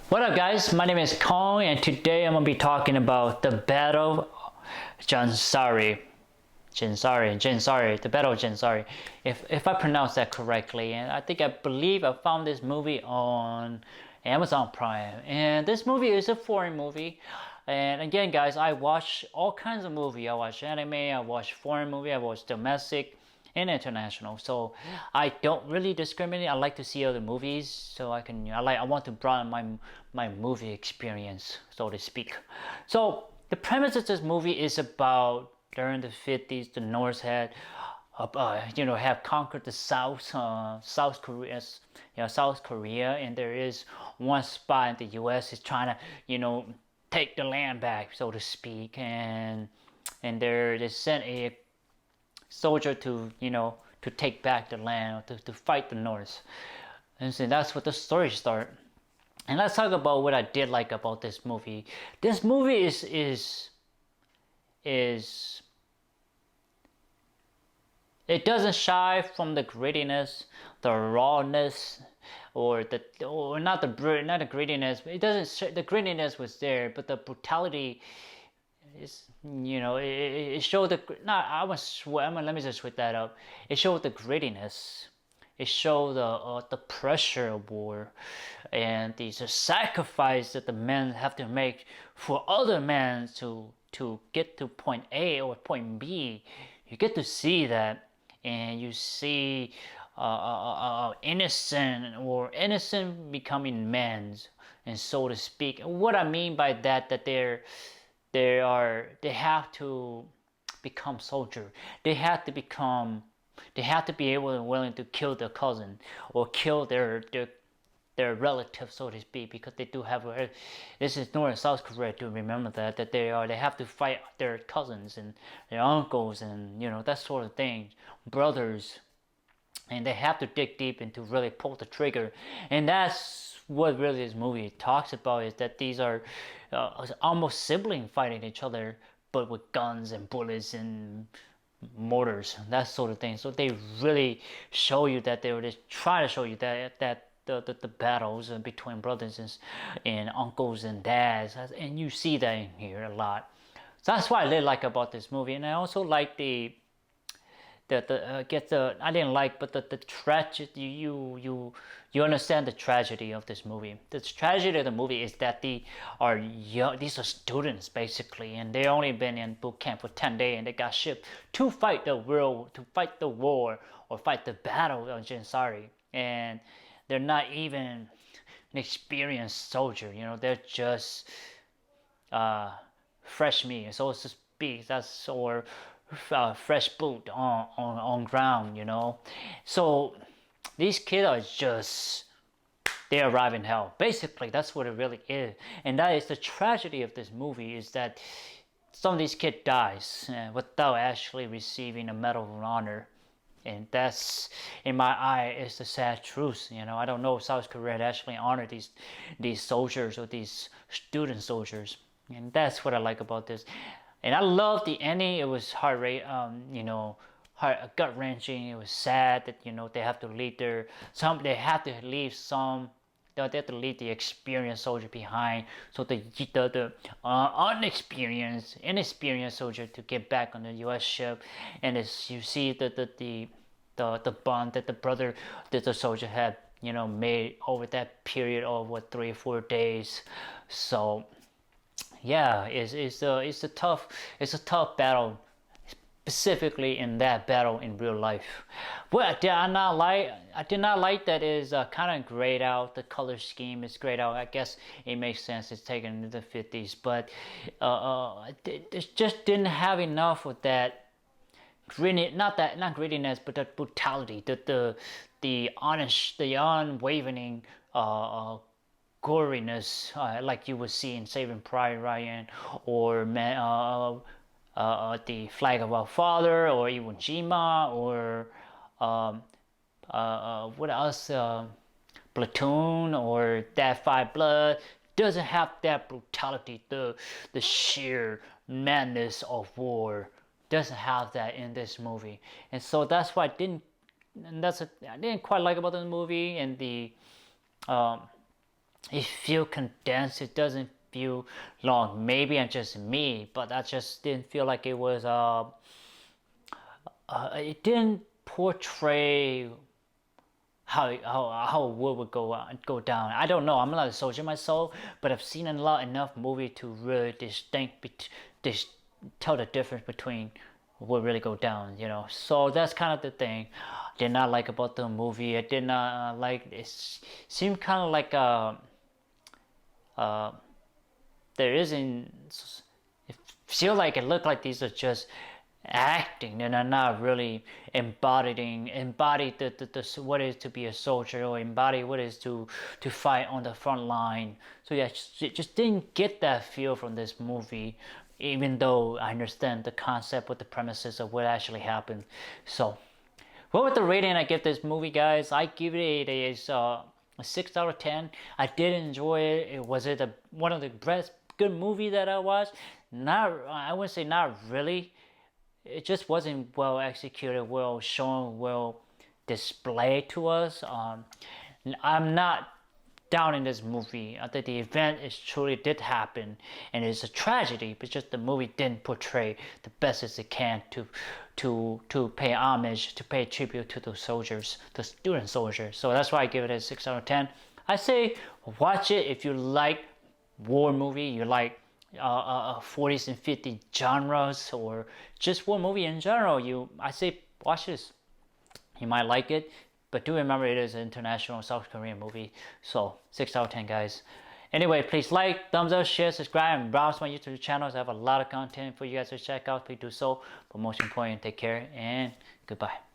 What up guys, my name is Kong and today I'm going to be talking about the Battle of Jansari. The Battle of Jansari. If I pronounce that correctly. And I believe I found this movie on Amazon Prime. And this movie is a foreign movie. And again guys, I watch all kinds of movies. I watch anime, I watch foreign movie, I watch domestic and international. So I don't really discriminate. I like to see other movies, so I want to broaden my movie experience, so to speak. So the premise of this movie is about during the 50s, the North had have conquered the South Korea, and there is one spot in the U.S. is trying to take the land back, so to speak, and they sent a soldier to take back the land, to fight the North. And so that's what the story starts. And let's talk about what I did like about this movie. This movie is it doesn't shy from the grittiness, the rawness, or not the grittiness. It doesn't. The grittiness was there, but the brutality is, it showed the. Not let me just switch that up. It showed the grittiness. It showed the pressure of war, and the sacrifice that the men have to make for other men to get to point A or point B. You get to see that. And you see innocent becoming men, and so to speak. What I mean by that they have to become soldier. They have to be able and willing to kill their cousin or kill their relative, so to speak, because they do have this is North and South Korea. To remember that they have to fight their cousins and their uncles and that sort of thing, brothers, and they have to dig deep and to really pull the trigger. And that's what really this movie talks about, is that these are almost siblings fighting each other, but with guns and bullets and mortars, that sort of thing. So they really show you that they were just trying to show you that the battles between brothers and uncles and dads, and you see that in here a lot. So that's what I really like about this movie. And I also like I didn't like, but the tragedy, you understand the tragedy of this movie. The tragedy of the movie is that these are students basically, and they only been in boot camp for 10 days, and they got shipped to fight the war or fight the battle of Jansari, and they're not even an experienced soldier. They're just fresh meat, so to speak. Or fresh boot on ground. So these kids are just, they arrive in hell. Basically, that's what it really is, and that is the tragedy of this movie, is that some of these kids dies without actually receiving a Medal of Honor. And that's, in my eye, is the sad truth. I don't know if South Korea actually honored these soldiers or these student soldiers, and that's what I like about this. And I love the ending. It was heart gut wrenching. It was sad that they have to leave they have to leave the experienced soldier behind, so the inexperienced soldier to get back on the U.S. ship. And as you see the bond that the soldier had made over that period of 3 or 4 days. So yeah, it's a tough battle, specifically in that battle in real life. What I did not like that is kind of grayed out. The color scheme is grayed out. I guess it makes sense. It's taken into the 50s, but it just didn't have enough of that not grittiness, but that brutality, the unwavering goriness, like you would see in Saving Private Ryan, or the Flag of Our Father, or even Jima, or what else? Platoon, or That Five Blood. Doesn't have that brutality, the sheer madness of war. Doesn't have that in this movie, and so that's why I didn't quite like about the movie. And it feels condensed. It doesn't feel long. Maybe I'm just me, but I just didn't feel like it was. It didn't portray how a war would go down. I don't know. I'm not a soldier myself, but I've seen enough movie to really tell the difference between what really go down. So that's kind of the thing. I did not like about the movie. I did not like it. Seemed kind of like there isn't. It feel like it looked like these are just acting and are not really embody the what it is to be a soldier, or embody what it is to fight on the front line. So yeah, just didn't get that feel from this movie, even though I understand the concept with the premises of what actually happened. So what was the rating I give this movie, guys? I give it a 6 out of 10. I did enjoy it. Was it one of the best good movie that I watched? Not, I wouldn't say not really. It just wasn't well executed, well shown, well displayed to us. I'm not down in this movie. I think the event is truly did happen, and it's a tragedy, but just the movie didn't portray the best as it can to pay homage, to pay tribute to the soldiers, the student soldiers. So that's why I give it a 6 out of 10. I say watch it if you like war movie, you like 40s and 50s genres, or just war movie in general. I say watch this. You might like it, but do remember it is an international South Korean movie. So 6 out of 10, guys. Anyway, please like, thumbs up, share, subscribe, and browse my YouTube channels. I have a lot of content for you guys to check out. Please do so. But most important, take care and goodbye.